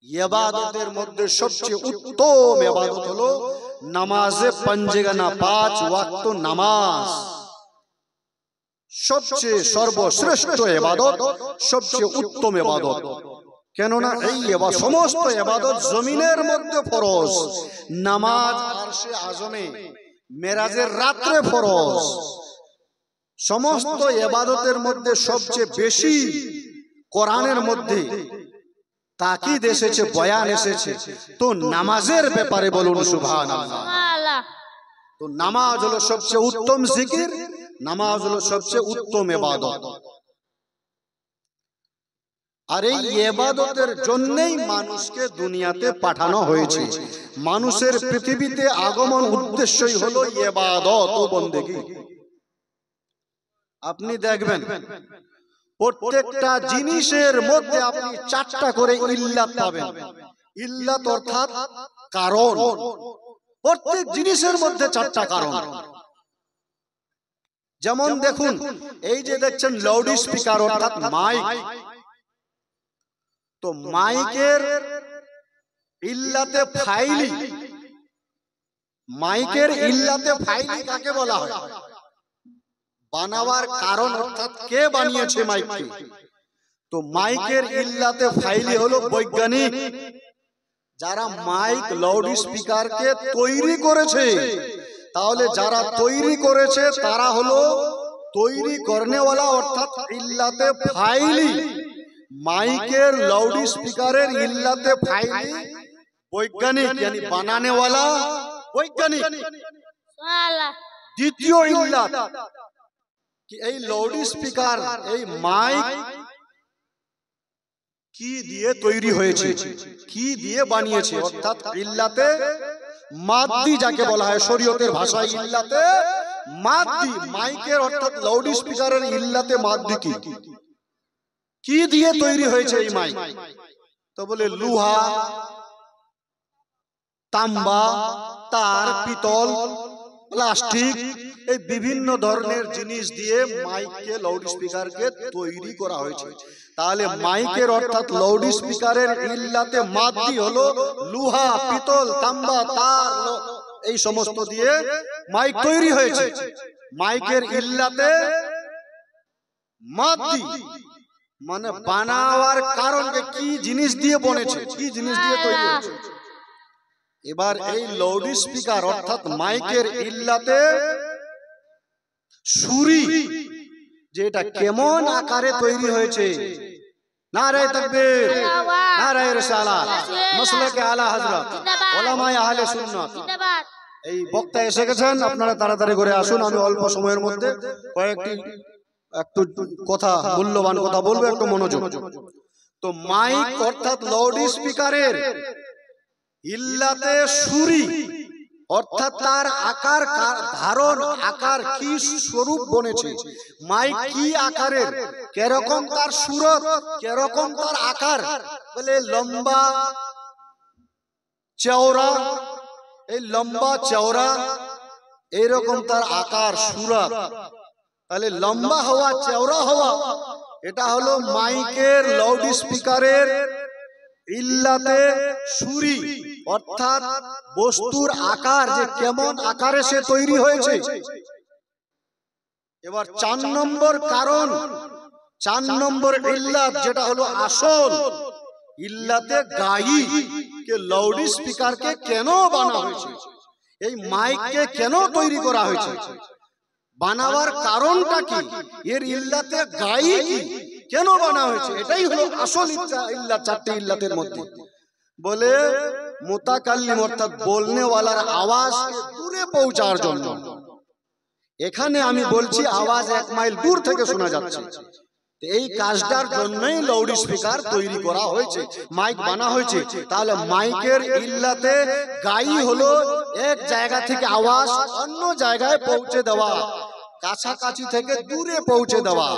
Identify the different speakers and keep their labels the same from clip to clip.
Speaker 1: ইবাদতের মধ্যে সবচেয়ে উত্তম ইবাদত হলো নামাজে পাঞ্জেগানা, 5 ওয়াক্ত নামাজ। সবচেয়ে সর্বশ্রেষ্ঠ ইবাদত, সবচেয়ে উত্তম ইবাদত। কেননা এই সমস্ত ইবাদত জমিনের মধ্যে ফরজ। নামাজ আরশে আজমে মেরাজের রাত্রে ফরজ। সমস্ত ইবাদতের মধ্যে সবচেয়ে বেশি কোরআনের মধ্যে তাকিদ এসেছে, বয়ান এসেছে তো নামাজের ব্যাপারে বলুন সুবহানাল্লাহ। তো নামাজ হলো সবচেয়ে উত্তম জিকির, নামাজ হলো সবচেয়ে উত্তম ইবাদত। আর এই ইবাদতের জন্যই মানুষকে দুনিয়াতে পাঠানো হয়েছে। মানুষের পৃথিবীতে আগমন উদ্দেশ্যই হলো ইবাদত ও বন্দেগী। আপনি দেখবেন প্রত্যেকটা জিনিসের মধ্যে আপনি 4টা করে ইল্লাত পাবেন। ইল্লাত অর্থাৎ কারণ। প্রত্যেক জিনিসের মধ্যে 4টা কারণ। যেমন দেখুন, এই যে দেখছেন লাউড স্পিকার অর্থাৎ মাইক, তো মাইকের ইল্লাতে ফাইলি, মাইকের ইল্লাতে ফাইলি কাকে বলা হয়? বানাবার কারণ অর্থাৎ কে বানিয়েছে মাইককে। তো মাইকের ইল্লাতে ফাইলি হলো বৈজ্ঞানিক, যারা মাইক লাউড স্পিকারকে তৈরি করেছে। তাহলে যারা তৈরি করেছে তারা হলো তৈরি করনেওয়ালা অর্থাৎ ইল্লাতে ফাইলি। মাইকের লাউড স্পিকারের ইল্লাতে ফাইলি বৈজ্ঞানিক, यानी বানানেওয়ালা বৈজ্ঞানিক। দ্বিতীয় ইল্লাত कि এই লাউড স্পিকার, এই মাইক কি দিয়ে তৈরি হয়েছে, কি দিয়ে বানিয়েছে, অর্থাৎ ইল্লাতে মাদ্দি যাকে বলা হয় শরীয়তের ভাষায় ইল্লাতে মাদ্দি। মাইকের অর্থাৎ লাউড স্পিকারের ইল্লাতে মাদ্দি কি দিয়ে তৈরি হয়েছে এই মাইক? তো বলে লোহা, তাম্বা, তার, পিতল, প্লাস্টিক, এই বিভিন্ন ধরনের জিনিস দিয়ে মাইককে লাউড স্পিকারকে তৈরি করা হয়েছে। তাহলে মাইকের অর্থাৎ লাউড স্পিকারের ইল্লাতে মাদ্দি হলো লোহা, পিতল, তাম্বা, তার, এই সমস্ত দিয়ে মাইক তৈরি হয়েছে। মাইকের ইল্লাতে মাদ্দি মানে বানাবার কারণ কি জিনিস দিয়ে বনেছে, কি জিনিস দিয়ে তৈরি হয়েছে। এবার এই লাউড স্পিকার অর্থাৎ মাইকের ইল্লাতে সুরি, যেটা কেমন আকারে তৈরি হয়েছে। নারায়ে তাকবীর, নারায়ে রিসালাত, মাসলাকে আলা হযরত, উলামায়ে আহলে সুন্নাত। এই বক্তা এসে গেছেন, আপনারা তাড়াতাড়ি করে আসুন। আমি অল্প সময়ের মধ্যে কয়েকটি একটু কথা, মূল্যবান কথা বলবো, একটু মনোযোগ। তো মাইক অর্থাৎ লাউড স্পিকারের ইল্লাতে সুরি অর্থাৎ তার আকার, ধারণ আকার, কি স্বরূপ বনেছে। মাইক কি আকারের, কিরকম তার সুরত, কিরকম তার আকার, বলে লম্বা চওড়া, এই লম্বা চওড়া এইরকম তার আকার সুরত। তাহলে লম্বা হওয়া, চওড়া হওয়া, এটা হলো মাইকের লাউড স্পিকারের ইল্লাতে সুরি অর্থাৎ বস্তুর আকার, যে কেমন আকারে সে তৈরি হয়েছে। এবার 4 নম্বর কারণ, 4 নম্বর ইল্লাত যেটা হলো আসল ইল্লাতে গায়ি, কে লাউড স্পিকারকে কেন বানা হয়েছে, এই মাইককে কেন তৈরি করা হয়েছে, বানাবার কারণটা কি, এর ইল্লাতে গায়ি কি, কেন বানা হয়েছে, এটাই হলো আসল ইল্লাত 4টি ইল্লাতের মধ্যে। বলে মুতাকাল্লিম অর্থাৎ বলনেওয়ালার আওয়াজকে দূরে পৌঁছার জন্য। এখানে আমি বলছি আওয়াজ 1 মাইল দূর থেকে শোনা যাচ্ছে, এই কাজটার জন্যই লাউড স্পিকার তৈরি করা হয়েছে, মাইক বানা হয়েছে। তাহলে মাইকের ইল্লাতে গায়ি হলো এক জায়গা থেকে আওয়াজ অন্য জায়গায় পৌঁছে দেওয়া, কাছাকাছি থেকে দূরে পৌঁছে দেওয়া।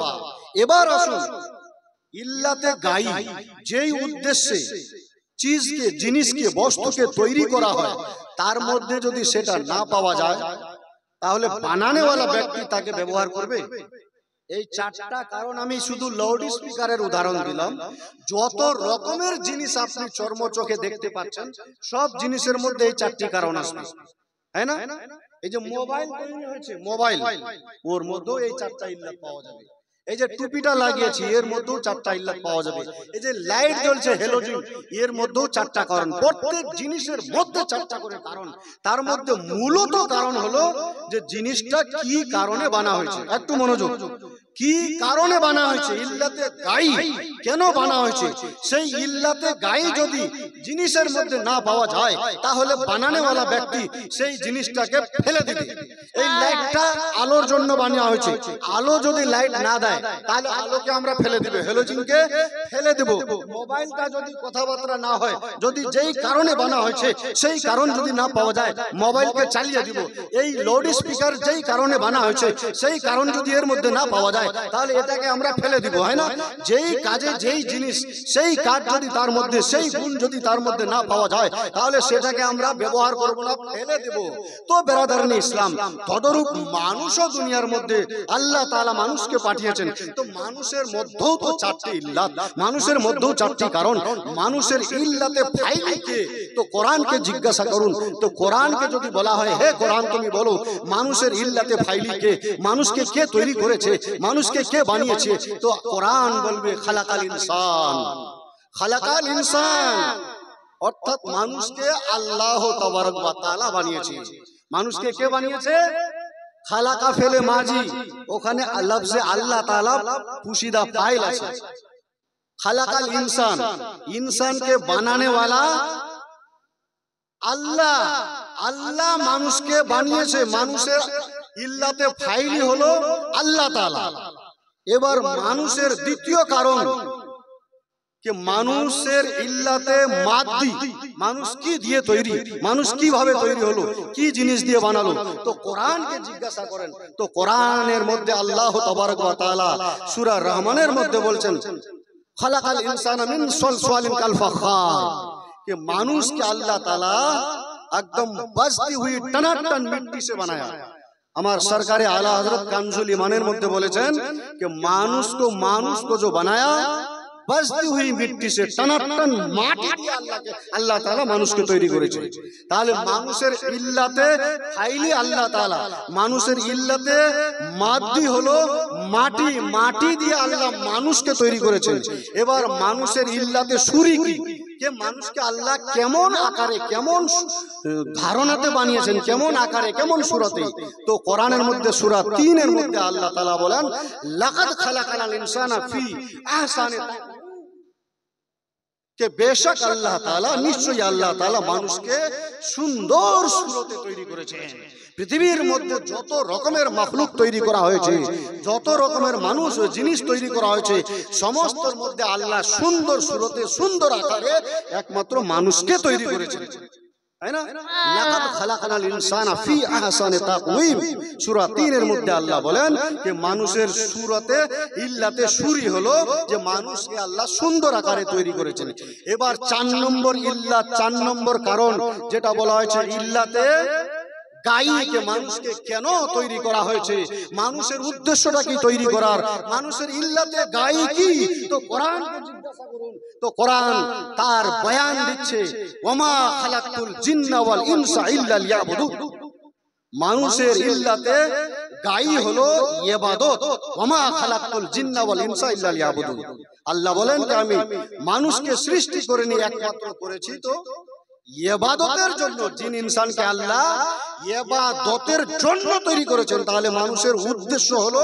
Speaker 1: এবার আসুন, ইল্লাতে গায়ি যেই উদ্দেশ্যে চিজকে, জিনিসকে, বস্তুকে তৈরি করা হয়, তার মধ্যে যদি সেটা না পাওয়া যায়, তাহলে বানানেওয়ালা ব্যক্তি তাকে ব্যবহার করবে। এই চারটা কারণ আমি শুধু লাউড স্পিকারের উদাহরণ দিলাম। যত রকমের জিনিস আপনি চর্মচোখে দেখতে পাচ্ছেন, সব জিনিসের মধ্যে এই চারটি কারণ আসবে, তাই না? এই যে মোবাইল তৈরি হয়েছে, মোবাইল, ওর মধ্যেও এই চারটা ইল্লাত পাওয়া যাবে। এই যে টুপিটা লাগিয়েছি, এর মধ্যেও চারটা ইল্লাত পাওয়া যাবে। এই যে লাইট জ্বলছে হ্যালোজেন, এর মধ্যেও চারটা কারণ। প্রত্যেক জিনিসের মধ্যে চারটা করে কারণ। তার মধ্যে মূলত কারণ হলো যে জিনিসটা কি কারণে বানা হয়েছে। একটু মনোযোগ, কি কারণে বানা হয়েছে, ইল্লাতে গায়ী কেন বানা হয়েছে। সেই ইল্লাতে গায়ী যদি জিনিসের মধ্যে না পাওয়া যায়, তাহলে বানানোওয়ালা ব্যক্তি সেই জিনিসটাকে ফেলে দিবে। এই লাইটটা আলোর জন্য বানানো হয়েছে, আলো যদি লাইট না দেয় তাহলে আলোকে আমরা ফেলে দিবে, হ্যালোজেনকে ফেলে দেব। মোবাইলটা যদি কথাবার্তা না হয়, যদি যেই কারণে বানা হয়েছে সেই কারণ যদি না পাওয়া যায়, মোবাইলকে চালিয়ে দিব। এই লাউড স্পিকার যেই কারণে বানা হয়েছে সেই কারণ যদি এর মধ্যে না পাওয়া যায়, তাহলে এটাকে আমরা ফেলে দিব, হয় না? যেই কাজে যেই জিনিস, সেই কাজ যদি তার মধ্যে, সেই গুণ যদি তার মধ্যে না পাওয়া যায়, তাহলে সেটাকে আমরা ব্যবহার করব না, ফেলে দেব। তো বেরাদারানে ইসলাম, তদরূপ মানুষও দুনিয়ার মধ্যে আল্লাহ তাআলা মানুষকে পাঠিয়েছেন। তো মানুষের মধ্যেও তো চারটি ইল্লাত, মানুষের মধ্যেও চারটি কারণ। মানুষের ইল্লাতে ফাইলকে তো কোরআনকে জিজ্ঞাসা করুন। তো কোরআনকে যদি বলা হয়, হে কোরআন তুমি বলো মানুষের ইল্লাতে ফাইলকে, মানুষকে কে তৈরি করেছে, মানুষকে কে বানিয়েছে? তো কোরআন বলবে খালাকাল ইনসান, খালাকাল ইনসান, অর্থাৎ মানুষকে আল্লাহ তাবারক ওয়া তাআলা বানিয়েছে। মানুষকে কে বানিয়েছে? খালাকা ফেলে মাজি, ওখানে লফজে আল্লাহ তাআলা পুশিদা ফাইল আছে। খালাকাল ইনসান, ইনসানকে বানানে वाला আল্লাহ, আল্লাহ মানুষকে বানিয়েছে। মানুষের ইল্লাতে ফাইলি হলো আল্লাহ তাআলা। এবার মানুষের দ্বিতীয় কারণ कि মানুষের ইল্লাতে মাদ্দি, মানুষ কি দিয়ে তৈরি, মানুষ কিভাবে তৈরি হলো, কি জিনিস দিয়ে বানালো। তো কোরআনকে জিজ্ঞাসা করেন, তো কোরআনের মধ্যে আল্লাহ তাবারক ওয়া তাআলা সূরা রহমানের মধ্যে বলছেন খালাকাল ইনসানা মিন সলসালিন কাল ফাখার, कि মানুষ के अल्लाह ताला एकदम बजती हुई टनाटन मिट्टी से बनाया। हमार सरकारे आला हजरत कांजुल ईमानेर मध्य बोलेছেন कि मानुष को जो बनाया बजती हुई मिट्टी से टनाटन माटी দিয়ে আল্লাহ তাআলা মানুষকে তৈরি করেছে। তাহলে মানুষের ইল্লাতে ফাইলি আল্লাহ তাআলা, মানুষের ইল্লাতে মাদ্দি হলো মাটি, মাটি দিয়ে আল্লাহ মানুষকে তৈরি করেছেন। এবার মানুষের ইল্লাতে শরীকি, কে মানুষকে আল্লাহ কেমন আকারে, কেমন ধারণাতে বানিয়েছেন, কেমন আকারে, কেমন সূরাতে। তো কোরআনের মধ্যে সূরা 3 এর মধ্যে আল্লাহ তাআলা বলেন লাকাদ খালাকানাল ইনসানা ফি আহসানি, कि बेशक अल्लाह ताला, निश्चय अल्लाह ताला মানুষকে সুন্দর সূরতে তৈরি করেছেন। পৃথিবীর মধ্যে যত রকমের মাখলুক তৈরি করা হয়েছে, যত রকমের মানুষ ও জিনিস তৈরি করা হয়েছে, সমস্তর মধ্যে আল্লাহ সুন্দর সূরতে, সুন্দর আকারে একমাত্র মানুষকে তৈরি করেছেন, তাই না? লাকাদ খালাকানাল ইনসানা ফি আহসানি তাকওয়িম, সূরা 3 এর মধ্যে আল্লাহ বলেন যে মানুষের সূরতে ইল্লাতে শুরি হলো যে মানুষকে আল্লাহ সুন্দর আকারে তৈরি করেছেন। এবার 4 নম্বর ইল্লাত, 4 নম্বর কারণ যেটা বলা হয়েছে ইল্লাতে গায়ীকে, মানুষকে কেন তৈরি করা হয়েছে, মানুষের উদ্দেশ্যটা কি তৈরি করার, মানুষের ইল্লাতে গায়ী কি। তো কোরআনকে জিজ্ঞাসা করুন, তো কোরআন তার বয়ান দিচ্ছে ওমা খালাকতুল জিন্না ওয়াল ইনসা ইল্লা লিয়াবুদুন। মানুষের ইল্লাতে গায়ী হলো ইবাদত, ওমা খালাকতুল জিন্না ওয়াল ইনসা ইল্লা লিয়াবুদুন। আল্লাহ বলেন যে আমি মানুষকে সৃষ্টি করিনি, একমাত্র করেছি তো ইবাদতের জন্য। জিন ইনসানকে আল্লাহ ইবাদতের জন্য তৈরি করেছেন। তাহলে মানুষের উদ্দেশ্য হলো,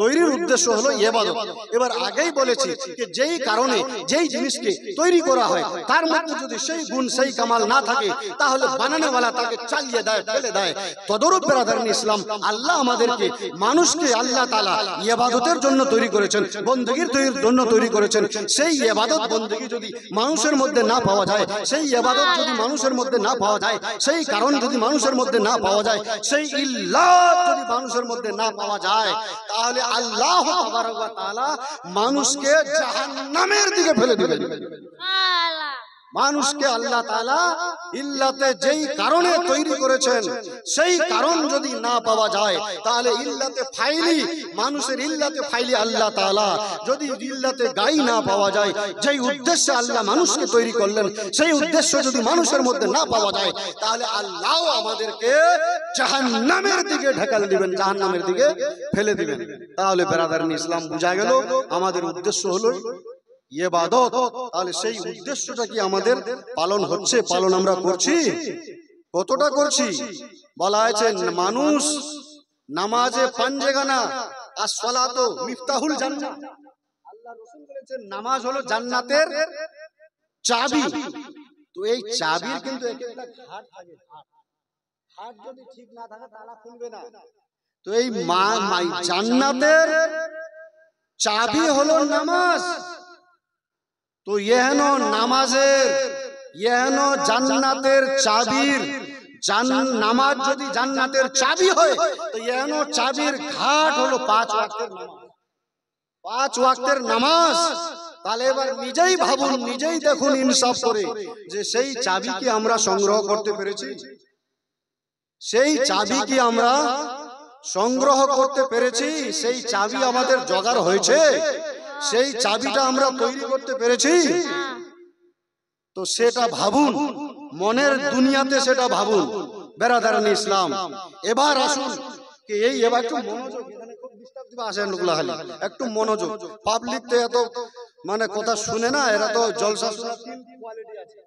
Speaker 1: তৈরির উদ্দেশ্য হলো ইবাদত। এবার আগেই বলেছি যে যেই কারণে যেই জিনিসকে তৈরি করা হয় তার মধ্যে যদি সেই গুণ, সেই কামাল না থাকে, তাহলে বানানোওয়ালা তাকে চালিয়ে দেয়, ফেলে দেয়। তদরূপ বেরাদারানে ইসলাম, আল্লাহ আমাদেরকে, মানুষকে আল্লাহ তাআলা ইবাদতের জন্য তৈরি করেছেন, বندگির জন্য তৈরি করেছেন। সেই ইবাদত বندگি যদি মানুষের মধ্যে না পাওয়া যায়, সেই ইবাদত যদি মানুষের মধ্যে না পাওয়া যায়, সেই কারণ যদি মানুষের মধ্যে না পাওয়া যায়, সেই ইল্লাত যদি মানুষের মধ্যে না পাওয়া যায়, তাহলে আল্লাহ তাবারক ওয়া তাআলা মানুষকে জাহান্নামের দিকে ফেলে দিবেন। মানুষকে আল্লাহ তাআলা ইল্লাতে যেই কারণে তৈরি করেছেন সেই কারণ যদি না পাওয়া যায় তাহলে ইল্লাতে ফাইলি মানুষের ইল্লাতে ফাইলি আল্লাহ তাআলা যদি ইল্লাতে গাই না পাওয়া যায় যেই উদ্দেশ্যে আল্লাহ মানুষকে তৈরি করলেন সেই উদ্দেশ্য যদি মানুষের মধ্যে না পাওয়া যায় তাহলে আল্লাহ আমাদেরকে জাহান্নামের দিকে ঢেকালে দিবেন, জাহান্নামের দিকে ফেলে দিবেন। তাহলে বেরাদারান ইসলাম বুঝা গেল আমাদের উদ্দেশ্য হলো ইবাদত। তাহলে সেই উদ্দেশ্যটা কি আমাদের পালন হচ্ছে, পালন আমরা করছি, কতটা করছি? বলা হয়েছে মানুষ নামাজে পাঞ্জেগানা আর সালাতু মিফতাহুল জান্নাহ। আল্লাহ রাসূল বলেছেন নামাজ হলো জান্নাতের চাবি। তো এই চাবির কিন্তু এক একটা ঘাট থাকে, ঘাট যদি ঠিক না থাকে তালা খুলবে না। তো এই জান্নাতের চাবি হলো নামাজ। তো ইহেন নামাজের ইহেন জান্নাতের চাবির নামাজ যদি জান্নাতের চাবি হয় তো ইহেন চাবির ঘাট হলো 5 ওয়াক্তের নামাজ। 5 ওয়াক্তের নামাজ। তাহলে এবার নিজেই ভাবুন, নিজেই দেখুন ইনসাফ করে যে সেই চাবি কি আমরা সংগ্রহ করতে পেরেছি? সেই চাবি কি আমরা সংগ্রহ করতে পেরেছি? সেই চাবি আমাদের জোগাড় হয়েছে? সেই চাবিটা আমরা তৈরি করতে পেরেছি? তো সেটা ভাবুন, মনের দুনিয়াতে সেটা ভাবুন বেরাদারান ইসলাম। এবার আসুন এই এবার একটু মনোযোগ, এখানে খুব ডিস্টার্ব দিবা আসেন লোকলা খালি একটু মনোযোগ। পাবলিক তো এত মানে কথা শুনে না, এরা তো জলসা শোনা 3 কোয়ালিটি আছে।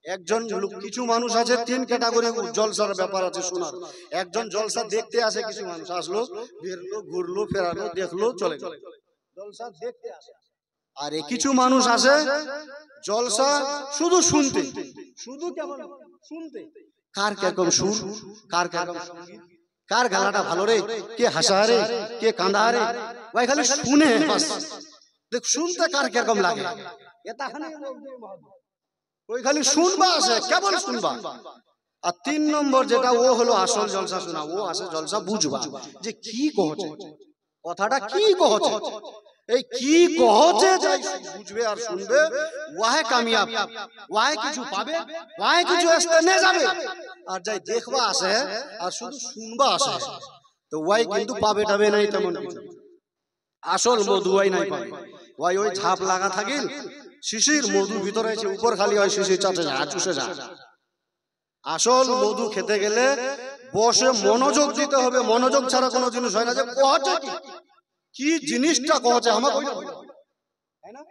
Speaker 1: একজন কিছু মানুষ আছে 3 ক্যাটাগরি জলসার ব্যাপার আছে শোনার। একজন জলসা দেখতে আসে, কিছু মানুষ আসলো বেরলো ঘুরলো ফেরালো দেখলো চলে গেল, জলসা দেখতে আসে। আর কিছু মানুষ আসে জলসা শুধু শুনতে, শুধু কেমন শুনতে, কার কিরকম সুর, কার কিরকম সঙ্গীত, কার গালাটা ভালো রে, কে হাসা রে, কে কাঁদা রে, ওই খালি শুনে বাস। দেখ শুনতে কার কিরকম লাগে, ওই খালি শুনবা আসে, কেবল শুনবা। আর 3 নম্বর যেটা ও হলো আসল জলসা শোনা, ও আসে জলসা বুঝবা যে কি কহছে, কথাটা কি কহছে, এই কি কহছে যাই বুঝবে আর শুনবে, ওয়াহে কামিয়াব, ওয়াহে কিছু পাবে, ওয়াহে কিছু আসতে যাবে। আর যাই দেখবা আসে আর শুধু শুনবা আসে তো ওয়াই কিন্তু পাবে টাবে নাই তেমন কিছু, আসল মধু ওয়াই নাই পাবে। ওয়াই ওই ঝাপ লাগা থাকিল শিশির মধু ভিতরে আছে, উপর খালি হয় শিশির চাটে যা চুষে যা। আসল মধু খেতে গেলে বসে মনোযোগ দিতে হবে, মনোযোগ ছাড়া কোনো জিনিস হয় না। যে কহছে কি জিনিসটা কহছে আমার তাই না?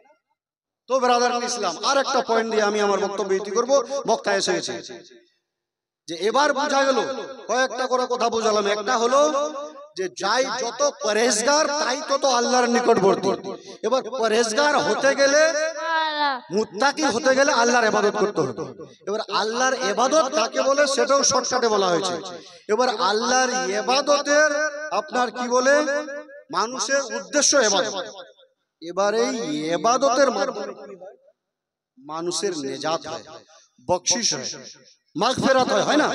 Speaker 1: তো ব্রাদারান ইসলাম আর একটা পয়েন্ট দিয়ে আমি আমার বক্তব্য ইতি করব, বক্তা এসে গেছে। যে এবার বোঝা গেল, কয়েকটা করে কথা বুঝালাম। একটা হলো যে যাই যত পরহেজগার তাই তত আল্লাহর নিকটবর্তী। এবার পরহেজগার হতে গেলে, মুত্তাকি হতে গেলে আল্লাহর ইবাদত করতে হবে। এবার আল্লাহর ইবাদত কাকে বলে সেটাও শর্টকাটে বলা হয়েছে। এবার আল্লাহর ইবাদতের আপনার কি বলে, মানুষের উদ্দেশ্য ইবাদত। এবার এই ইবাদতের মাধ্যমে মানুষের নেজাত হয়, বকশিশ হয়, মাগফিরাত হয় না?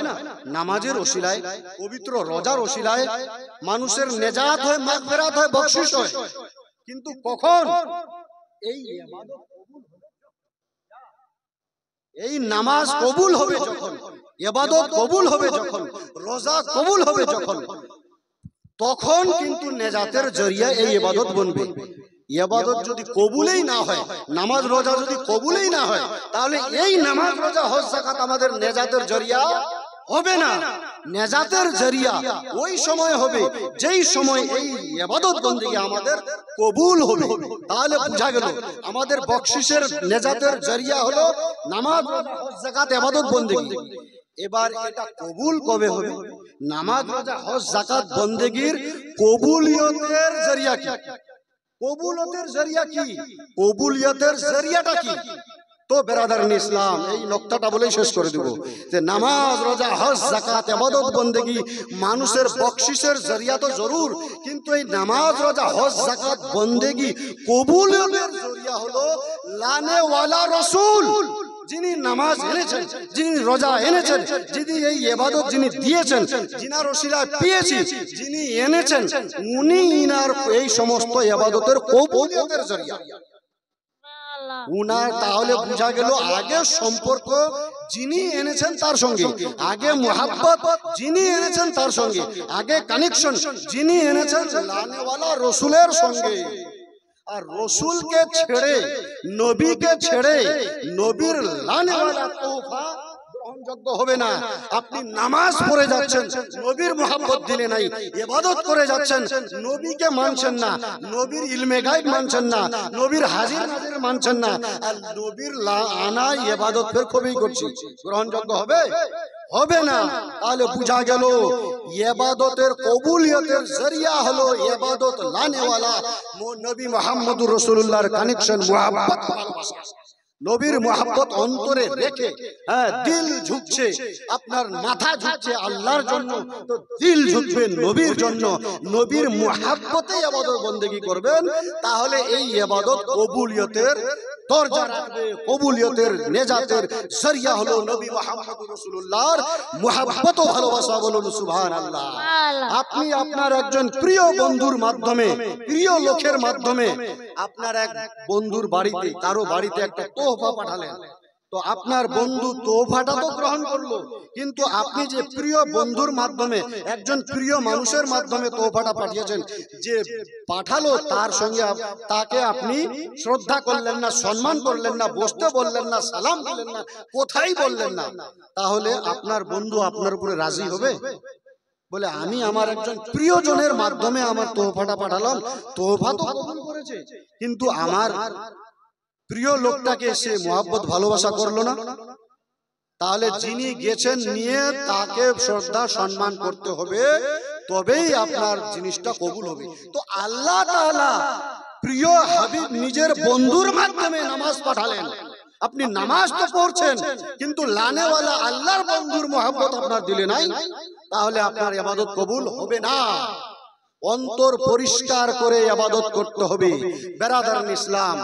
Speaker 1: নামাজের ওসিলায়, পবিত্র রোজার ওসিলায় মানুষের নেজাত হয়, মাগফিরাত হয়, বকশিশ হয়। কিন্তু কখন? এই ইবাদত কবুল হবে, এই নামাজ কবুল হবে যখন, ইবাদত কবুল হবে যখন, রোজা কবুল হবে যখন, তখন কিন্তু নেজাতের জরিয়া এই ইবাদত বনবে। ইবাদত যদি কবুলেই না হয়, নামাজ রোজা যদি কবুলেই না হয়, তাহলে এই নামাজ রোজা হজ যাকাত আমাদের নেজাতের জরিয়া হবে না। নেজাতের জরিয়া ওই সময় হবে যেই সময় এই ইবাদত বন্দেগী আমাদের কবুল হবে। তাহলে বোঝা গেল আমাদের বকশিশের নেজাতের জরিয়া হলো নামাজ রোজা হজ যাকাত ইবাদত বন্দেগী। এবার এটা কবুল কবে হবে? নামাজ রোজা হজ যাকাত বন্দেগীর কবুলিয়তের জরিয়া কি? কবুলিয়তের জরিয়া কি? কবুলিয়তের জরিয়াটা কি? তো বেরাদারান ইসলাম এই নকতাটা বলেই শেষ করে দেব যে নামাজ রোজা হজ যাকাত ইবাদত বন্দেগী মানুষের বকশিশের জরিয়া তো জরুর, কিন্তু এই নামাজ রোজা হজ যাকাত বন্দেগী কবুলিয়তের জরিয়া হলো লানে ওয়ালা রাসূল। যিনি নামাজ এনেছেন, যিনি রোজা এনেছেন, যিনি এই ইবাদত যিনি দিয়েছেন, যিনার ওসিলায় পেয়েছি, যিনি এনেছেন, উনি ইনার এই সমস্ত ইবাদতের কবুলিয়তের জরিয়া। উনার তাহলে বোঝা গেল আগে সম্পর্ক যিনি এনেছেন তার সঙ্গে, আগে মুহাব্বত যিনি এনেছেন তার সঙ্গে, আগে কানেকশন যিনি এনেছেন লানেওয়ালা রসুলের সঙ্গে। আর রসুলকে ছেড়ে, নবীকে ছেড়ে নবীর লানেওয়ালা তোহফা গ্রহণযোগ্য হবে না। আপনি নামাজ পড়ে যাচ্ছেন, নবীর মুহাব্বত দিলে নাই, ইবাদত করে যাচ্ছেন, নবীকে মানছেন না, নবীর ইলমে গায়ব মানছেন না, নবীর হাজির নাজির মানছেন না, আর নবীর আনা ইবাদত ফের কবি করছি, গ্রহণযোগ্য হবে? হবে না। তাহলে বুঝা গেল ইবাদতের কবুলিয়তের জরিয়া হলো ইবাদত লানেওয়ালা নবী মুহাম্মদুর রাসূলুল্লাহর কানেকশন, মুহাব্বত, ভালোবাসা। নবীর মুহাব্বত অন্তরে রেখে দিল ঝুঁকছে, আপনার মাথা ঝুঁকছে আল্লাহর জন্য, তো দিল ঝুঁকবে নবীর জন্য। নবীর মুহাব্বতে ইবাদত বন্দেগী করবেন, তাহলে এই ইবাদত কবুলিয়তের দরজা রাখবে, কবুলিয়তের নেজাতের জরিয়া হলো নবী মুহাম্মদুর রাসূলুল্লাহর মুহাব্বত ও ভালোবাসা। বলুন সুবহানাল্লাহ। আপনি আপনার একজন প্রিয় বন্ধুর মাধ্যমে, প্রিয় লোকের মাধ্যমে, আপনার এক বন্ধুর বাড়িতে, কারো বাড়িতে একটা তোহফা পাঠালেন, তো আপনার বন্ধু তোহফাটা তো গ্রহণ করলো, কিন্তু আপনি যে প্রিয় বন্ধুর মাধ্যমে, একজন প্রিয় মানুষের মাধ্যমে তোহফাটা পাঠিয়েছেন, যে পাঠালো তার সঙ্গে তাকে আপনি শ্রদ্ধা করলেন না, সম্মান করলেন না, বসতে বললেন না, সালাম দিলেন না, কোথায় বললেন না, তাহলে আপনার বন্ধু আপনার উপরে রাজি হবে? বলে আমি আমার একজন প্রিয়জনের মাধ্যমে আমার তোহফাটা পাঠালাম, তোহফা তো কবুল করেছে, কিন্তু আমার প্রিয় লোকটাকে সে মুহাব্বত ভালোবাসা করলো না। তাহলে যিনি গেছেন নিয়ে তাকে শ্রদ্ধা সম্মান করতে হবে, তবেই আপনার জিনিসটা কবুল হবে। তো আল্লাহ তাআলা প্রিয় হাবিব নিজের বন্ধুর মাধ্যমে নামাজ পাঠালেন, আপনি নামাজ তো পড়ছেন, কিন্তু লানেওয়ালা আল্লাহর বন্ধুর মুহাব্বত আপনার দিলে নাই, তাহলে আপনার ইবাদত কবুল হবে না। অন্তর পরিষ্কার করে ইবাদত করতে হবে বেরাদারান ইসলাম।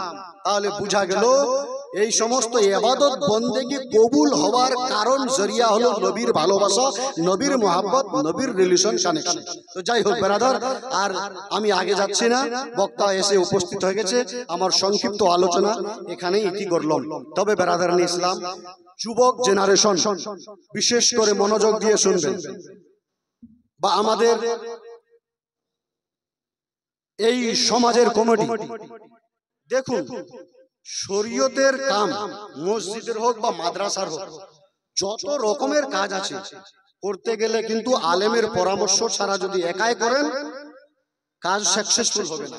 Speaker 1: তাহলে বুঝা গেল এই সমস্ত ইবাদত বন্দেগী কবুল হওয়ার কারণ জরিয়া হলো নবীর ভালোবাসা, নবীর মুহাব্বত, নবীর রিলেশন কানেকশন। তো যাই হোক বেরাদার, আর আমি আগে যাচ্ছি না, বক্তা এসে উপস্থিত হয়ে গেছে, আমার সংক্ষিপ্ত আলোচনা এখানেই ইতি করলাম। তবে বেরাদারান ইসলাম, যুবক জেনারেশন বিশেষ করে মনোযোগ দিয়ে শুনবেন, বা আমাদের এই সমাজের কমিটি, দেখুন শরীয়তের কাম মসজিদের হোক বা মাদ্রাসার হোক, যত রকমের কাজ আছে করতে গেলে কিন্তু আলেমের পরামর্শ ছাড়া যদি একাই করেন কাজ সাকসেসফুল হবে না।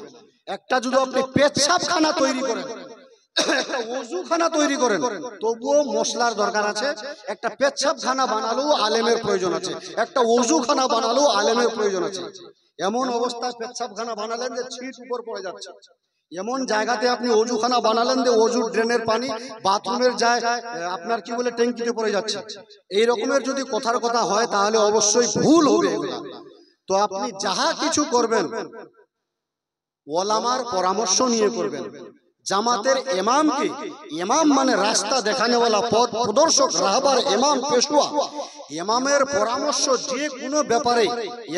Speaker 1: একটা যদি আপনি পেচ্ছাবখানা তৈরি করেন, একটা ওযুখানা তৈরি করেন, তবুও মশলার দরকার আছে। একটা পেচ্ছাবখানা বানালেও আলেমের প্রয়োজন আছে, একটা ওযুখানা বানালেও আলেমের প্রয়োজন আছে। এমন অবস্থায় পেচ্ছাবখানা বানালেন যে ছিট উপর পড়ে যাচ্ছে, এমন জায়গাতে আপনি ওযুখানা বানালেন যে ওযুর ড্রেনের পানি বাথরুমের যায় আপনার কি বলে ট্যাঙ্কিতে পড়ে যাচ্ছে, এই রকমের যদি কথার কথা হয় তাহলে অবশ্যই ভুল হবে এগুলা। তো আপনি যাহা কিছু করবেন ওলামার পরামর্শ নিয়ে করবেন। জামাতের ইমামকে, ইমাম মানে রাস্তা দেখানেওয়ালা, পথ প্রদর্শক, রাহবার, ইমাম, পেশওয়া, ইমামের পরামর্শ যে কোনো ব্যাপারে,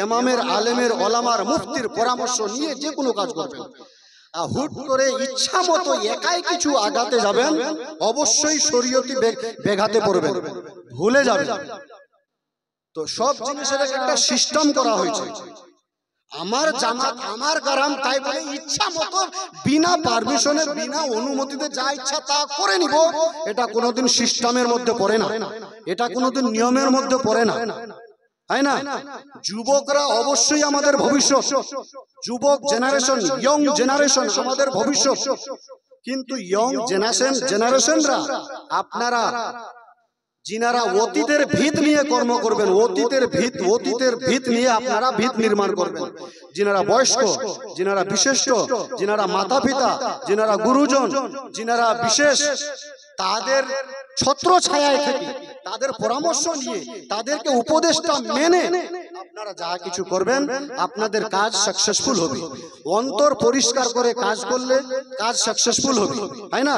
Speaker 1: ইমামের, আলেমের, ওলামার, মুফতির পরামর্শ নিয়ে যে কোনো কাজ করবেন। হুট করে ইচ্ছা মতো একাই কিছু আগাতে যাবেন, অবশ্যই শরীয়তি ব্যাঘাতে পড়বেন, ভুলে যাবেন। তো সব জিনিসের একটা সিস্টেম করা হয়েছে। আমার জামাত, আমার গ্রাম, তাই বলে ইচ্ছা মতো বিনা পারমিশনে, বিনা অনুমতিতে যা ইচ্ছা তা করে নিব, এটা কোনোদিন সিস্টেমের মধ্যে পড়ে না, এটা কোনোদিন নিয়মের মধ্যে পড়ে না, তাই না? যুবকরা অবশ্যই আমাদের ভবিষ্যৎ, যুবক জেনারেশন, ইয়ং জেনারেশন আমাদের ভবিষ্যৎ, কিন্তু ইয়ং জেনারেশনরা আপনারা যিনারা অতীতের ভিত নিয়ে কর্ম করবেন, অতীতের ভিত নিয়ে আপনারা ভিত নির্মাণ করবেন, যিনারা বয়স্ক, যিনারা বিশিষ্ট, যিনারা মাতা পিতা, যিনারা গুরুজন, যিনারা বিশেষ, তাদের ছত্র ছায়ায় থেকে, তাদের পরামর্শ নিয়ে, তাদেরকে উপদেশটা মেনে আপনারা যা কিছু করবেন আপনাদের কাজ সাকসেসফুল হবে। অন্তর পরিষ্কার করে কাজ করলে কাজ সাকসেসফুল হবে, তাই না?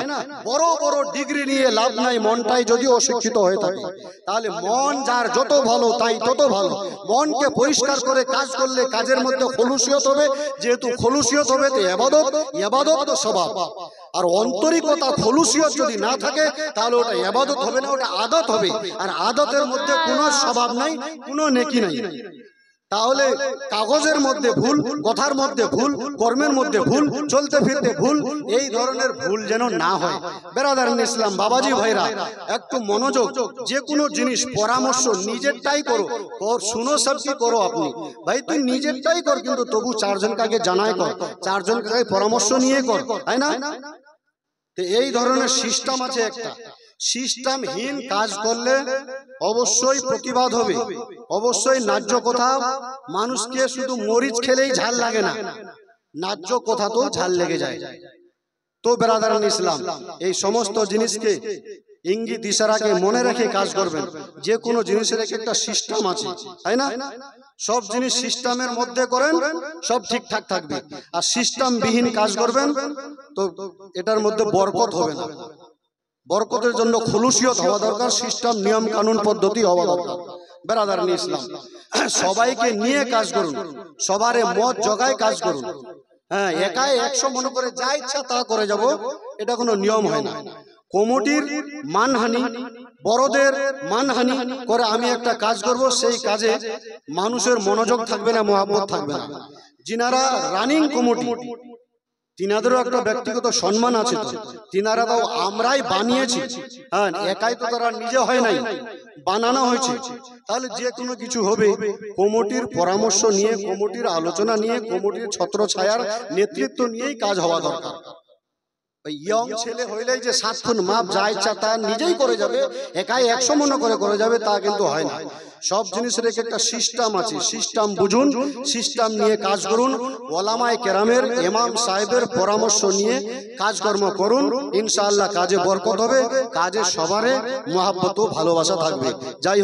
Speaker 1: বড় বড় ডিগ্রি নিয়ে লাভ নাই, মনটাই যদি অশিক্ষিত হয়ে থাকে, তাহলে মন যার যত ভালো তাই তত ভালো। মনকে পরিষ্কার করে কাজ করলে কাজের মধ্যে খলুসিয়ত হবে, যেহেতু খলুসিয়ত হবে তো ইবাদত তো স্বভাব। আর অন্তরিকতা খলুসিয়ত যদি না থাকে তাহলে ওটা ইবাদত হবে না, ওটা আদত হবে। আর আদতের মধ্যে কোনো স্বভাব নাই, কোনো নেকি নাই। তাহলে কাগজের মধ্যে ভুল, কথার মধ্যে ভুল, কর্মের মধ্যে ভুল, চলতে ফিরতে ভুল, এই ধরনের ভুল যেন না হয়। বেরাদারান ইসলাম, বাবাজি ভাইরা, একটু মনোযোগ। যে কোনো জিনিস পরামর্শ নিজেরটাই করো, শুনো সব কি করো আপনি ভাই, তুই নিজেরটাই কর, কিন্তু তবু চারজনকে আগে জানাই কর, চারজনকে পরামর্শ নিয়ে কর, তাই না? তো এই ধরনের সিস্টেম আছে একটা। সিস্টেমহীন কাজ করলে অবশ্যই প্রতিবাদ হবে, অবশ্যই ন্যায্য কথা। মানুষকে শুধু মরিচ খেলেই ঝাল লাগে না, ন্যায্য কথা তো ঝাল লেগে যায়। তো বেরাদারান ইসলাম, এই সমস্ত জিনিসকে ইঙ্গিত ইশারাকে মনে রেখে কাজ করবেন। যে কোনো জিনিসের একটা সিস্টেম আছে, তাই না? সব জিনিস সিস্টেমের মধ্যে করেন, সব ঠিকঠাক থাকবে। আর সিস্টেম বিহীন কাজ করবেন তো এটার মধ্যে বরকত হবে না। বরকতের জন্য খুলুসিয়ত হওয়া দরকার, সিস্টেম, নিয়ম কানুন পদ্ধতি হওয়া দরকার। বেরাদারান ইসলাম, সবাইকে নিয়ে কাজ করুন, সবারে মত জগায় কাজ করুন। হ্যাঁ, একাই 100 মনে করে যা ইচ্ছা তা করে যাব, এটা কোনো নিয়ম হয় না। কমিটির মানহানি, বড়দের মানহানি করে আমি একটা কাজ করব, সেই কাজে মানুষের মনোযোগ থাকবে না, মহব্বত থাকবে না। যিনারা রানিং কমিটি, তিনাদেরও একটা ব্যক্তিগত সম্মান আছে, তো তিনারা তো আমরাই বানিয়েছি। হ্যাঁ, একাই তো তারা নিজে হয় নাই, বানানো হয়েছে। তাহলে যে কোনো কিছু হবে কমিটির পরামর্শ নিয়ে, কমিটির আলোচনা নিয়ে, কমিটির ছত্র ছায়ার নেতৃত্ব নিয়েই কাজ হওয়া দরকার। ইয়ং ছেলে হইলেই যে 7 ফুট মাপ যা ইচ্ছা তা নিজেই করে যাবে, একাই 100 মনে করে যাবে, তা কিন্তু হয় না। সব জিনিসের একটা সিস্টেম আছে, সিস্টেম বুঝুন, সিস্টেম নিয়ে কাজ করুন। ওলামায়ে কেরামের, ইমাম সাহেবের পরামর্শ নিয়ে কাজকর্ম করুন, ইনশাআল্লাহ কাজে বরকত হবে, কাজে সবারে মহব্বত ও ভালোবাসা থাকবে। যাই